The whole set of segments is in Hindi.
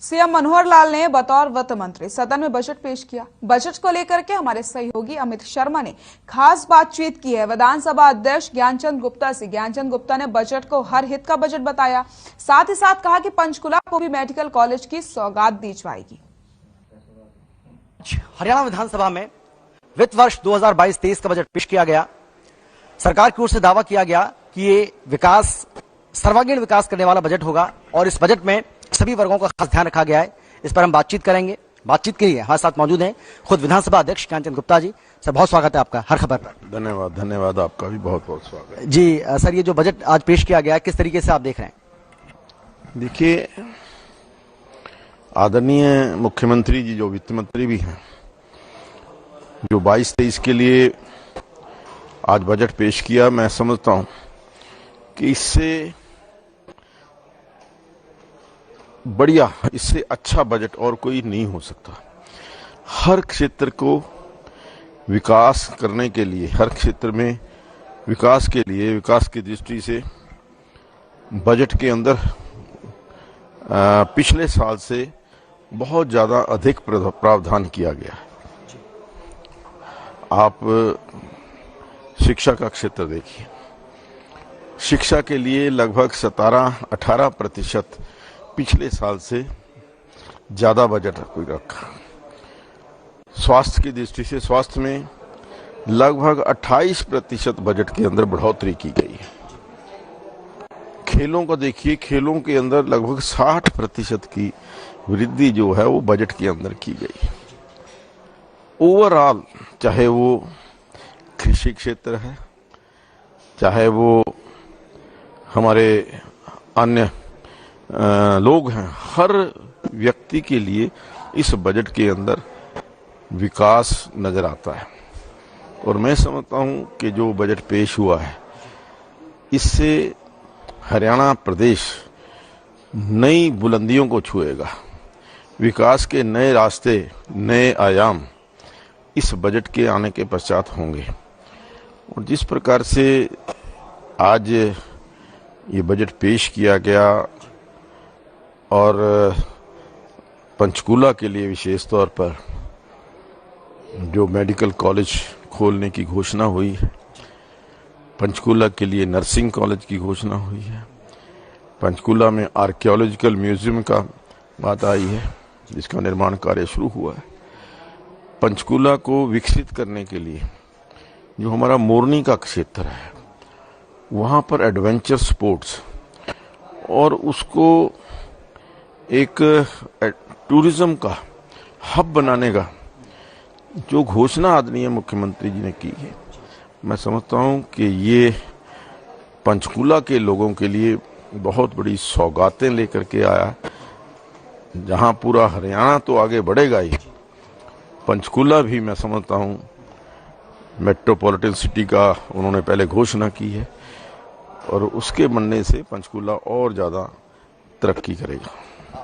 सीएम मनोहर लाल ने बतौर वित्त मंत्री सदन में बजट पेश किया। बजट को लेकर के हमारे सहयोगी अमित शर्मा ने खास बातचीत की है विधानसभा अध्यक्ष ज्ञानचंद गुप्ता से। ज्ञानचंद गुप्ता ने बजट को हर हित का बजट बताया, साथ ही साथ कहा कि पंचकुला को भी मेडिकल कॉलेज की सौगात दी जाएगी। हरियाणा विधानसभा में वित्त वर्ष 2022-23 का बजट पेश किया गया। सरकार की ओर से दावा किया गया कि ये सर्वांगीण विकास करने वाला बजट होगा और इस बजट में सभी वर्गों का खास ध्यान रखा गया है। इस पर हम बातचीत करेंगे। बातचीत के लिए हमारे साथ मौजूद हैं खुद विधानसभा अध्यक्ष ज्ञानचंद गुप्ता जी। सर, बहुत स्वागत है आपका हर खबर पर। धन्यवाद आपका भी बहुत बहुत स्वागत है जी। सर, ये जो बजट आज पेश किया गया है किस तरीके से आप देख रहे हैं? देखिए, आदरणीय मुख्यमंत्री जी जो वित्त मंत्री भी हैं, जो 22-23 के लिए आज बजट पेश किया, मैं समझता हूं कि इससे बढ़िया, इससे अच्छा बजट और कोई नहीं हो सकता। हर क्षेत्र को विकास करने के लिए, हर क्षेत्र में विकास के लिए, विकास की दृष्टि से बजट के अंदर पिछले साल से बहुत ज्यादा अधिक प्रावधान किया गया है। आप शिक्षा का क्षेत्र देखिए, शिक्षा के लिए लगभग 17-18% पिछले साल से ज्यादा बजट कोई रखा। स्वास्थ्य की दृष्टि से स्वास्थ्य में लगभग 28% बजट के अंदर बढ़ोतरी की गई है। खेलों को देखिए, खेलों के अंदर लगभग 60% की वृद्धि जो है वो बजट के अंदर की गई। ओवरऑल, चाहे वो कृषि क्षेत्र है, चाहे वो हमारे अन्य लोग हैं, हर व्यक्ति के लिए इस बजट के अंदर विकास नजर आता है। और मैं समझता हूं कि जो बजट पेश हुआ है, इससे हरियाणा प्रदेश नई बुलंदियों को छुएगा। विकास के नए रास्ते, नए आयाम इस बजट के आने के पश्चात होंगे। और जिस प्रकार से आज ये बजट पेश किया गया और पंचकूला के लिए विशेष तौर पर जो मेडिकल कॉलेज खोलने की घोषणा हुई है, पंचकूला के लिए नर्सिंग कॉलेज की घोषणा हुई है, पंचकूला में आर्कियोलॉजिकल म्यूजियम का बात आई है जिसका निर्माण कार्य शुरू हुआ है। पंचकूला को विकसित करने के लिए जो हमारा मोरनी का क्षेत्र है, वहां पर एडवेंचर स्पोर्ट्स और उसको एक टूरिज्म का हब बनाने का जो घोषणा आदरणीय मुख्यमंत्री जी ने की है, मैं समझता हूं कि ये पंचकूला के लोगों के लिए बहुत बड़ी सौगातें लेकर के आया। जहां पूरा हरियाणा तो आगे बढ़ेगा ही, पंचकूला भी मैं समझता हूं मेट्रोपॉलिटन सिटी का उन्होंने पहले घोषणा की है और उसके बनने से पंचकूला और ज्यादा तरक्की करेगा।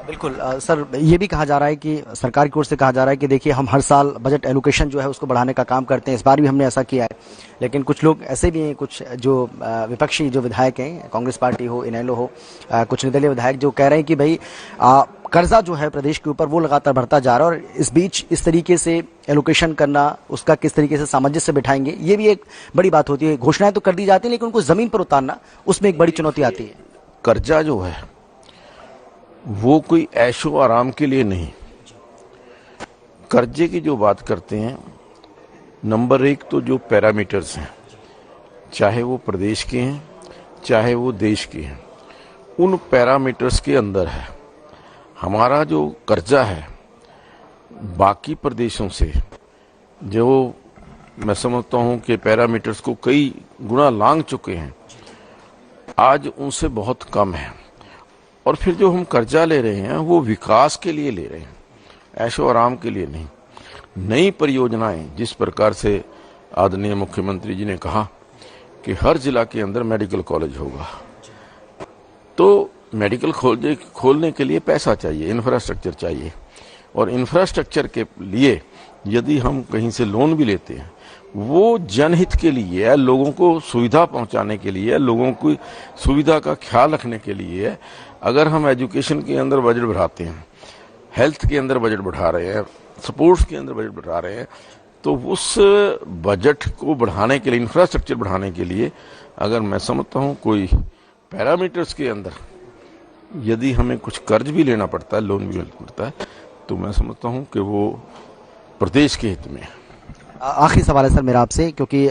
बिल्कुल। सर, ये भी कहा जा रहा है कि सरकार की ओर से कहा जा रहा है कि देखिए, हम हर साल बजट एलोकेशन जो है उसको बढ़ाने का काम करते हैं। इस बार भी हमने ऐसा किया है, लेकिन कुछ लोग ऐसे भी हैं, कुछ जो विपक्षी जो विधायक हैं, कांग्रेस पार्टी हो, इनेलो हो, कुछ निर्दलीय विधायक जो कह रहे हैं कि भाई कर्जा जो है प्रदेश के ऊपर वो लगातार बढ़ता जा रहा है और इस बीच इस तरीके से एलोकेशन करना, उसका किस तरीके से सामंजस्य बिठाएंगे, ये भी एक बड़ी बात होती है। घोषणाएं तो कर दी जाती है लेकिन उनको जमीन पर उतारना, उसमें एक बड़ी चुनौती आती है। कर्जा जो है वो कोई ऐशो आराम के लिए नहीं। कर्जे की जो बात करते हैं, नंबर एक तो जो पैरामीटर्स हैं, चाहे वो प्रदेश के हैं चाहे वो देश के हैं, उन पैरामीटर्स के अंदर है। हमारा जो कर्जा है बाकी प्रदेशों से, जो मैं समझता हूं कि पैरामीटर्स को कई गुना लांघ चुके हैं, आज उनसे बहुत कम है। और फिर जो हम कर्जा ले रहे हैं वो विकास के लिए ले रहे हैं, ऐशो आराम के लिए नहीं। नई परियोजनाएं, जिस प्रकार से आदरणीय मुख्यमंत्री जी ने कहा कि हर जिला के अंदर मेडिकल कॉलेज होगा, तो मेडिकल खोलने के लिए पैसा चाहिए, इंफ्रास्ट्रक्चर चाहिए। और इंफ्रास्ट्रक्चर के लिए यदि हम कहीं से लोन भी लेते हैं, वो जनहित के लिए है, लोगों को सुविधा पहुंचाने के लिए है, लोगों की सुविधा का ख्याल रखने के लिए है। अगर हम एजुकेशन के अंदर बजट बढ़ाते हैं हेल्थ के अंदर बजट बढ़ा रहे हैं, स्पोर्ट्स के अंदर बजट बढ़ा रहे हैं, तो उस बजट को बढ़ाने के लिए, इंफ्रास्ट्रक्चर बढ़ाने के लिए अगर मैं समझता हूं कोई पैरामीटर्स के अंदर यदि हमें कुछ कर्ज भी लेना पड़ता है, लोन भी लेना पड़ता है, तो मैं समझता हूं कि वो प्रदेश के हित में है। आखिरी सवाल है सर मेरा आपसे, क्योंकि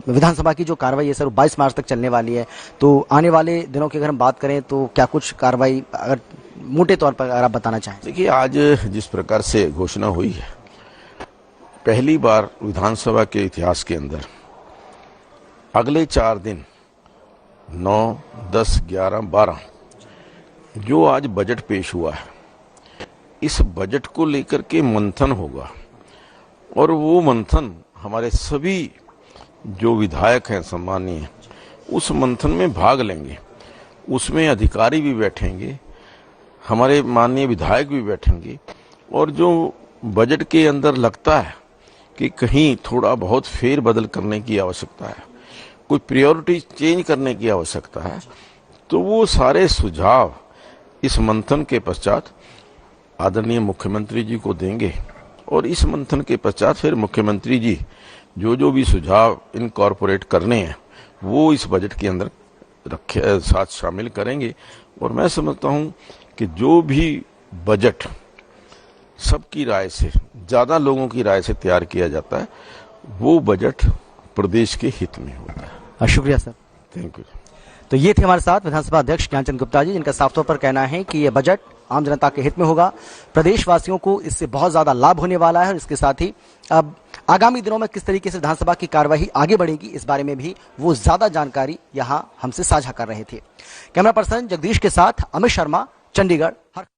विधानसभा की जो कार्रवाई है सर 22 मार्च तक चलने वाली है, तो आने वाले दिनों की अगर हम बात करें तो क्या कुछ कार्रवाई अगर मोटे तौर पर अगर आप बताना चाहें? देखिए, आज जिस प्रकार से घोषणा हुई है, पहली बार विधानसभा के इतिहास के अंदर अगले 4 दिन 9, 10, 11, 12 जो आज बजट पेश हुआ है, इस बजट को लेकर के मंथन होगा और वो मंथन हमारे सभी जो विधायक हैं सम्मानीय, उस मंथन में भाग लेंगे। उसमें अधिकारी भी बैठेंगे, हमारे माननीय विधायक भी बैठेंगे, और जो बजट के अंदर लगता है कि कहीं थोड़ा बहुत फेर बदल करने की आवश्यकता है, कोई प्रायोरिटी चेंज करने की आवश्यकता है, तो वो सारे सुझाव इस मंथन के पश्चात आदरणीय मुख्यमंत्री जी को देंगे और इस मंथन के पश्चात फिर मुख्यमंत्री जी जो भी सुझाव इनकॉर्पोरेट करने हैं वो इस बजट के अंदर साथ शामिल करेंगे। और मैं समझता हूं कि जो भी बजट सबकी राय से, ज्यादा लोगों की राय से तैयार किया जाता है, वो बजट प्रदेश के हित में होता है। शुक्रिया सर। Thank you. तो ये थे हमारे साथ विधानसभा अध्यक्ष ज्ञानचंद गुप्ता जी, जिनका साफ तौर पर कहना है कि यह बजट आम जनता के हित में होगा, प्रदेशवासियों को इससे बहुत ज्यादा लाभ होने वाला है और इसके साथ ही अब आगामी दिनों में किस तरीके से विधानसभा की कार्यवाही आगे बढ़ेगी इस बारे में भी वो ज्यादा जानकारी यहां हमसे साझा कर रहे थे। कैमरा पर्सन जगदीश के साथ अमित शर्मा, चंडीगढ़।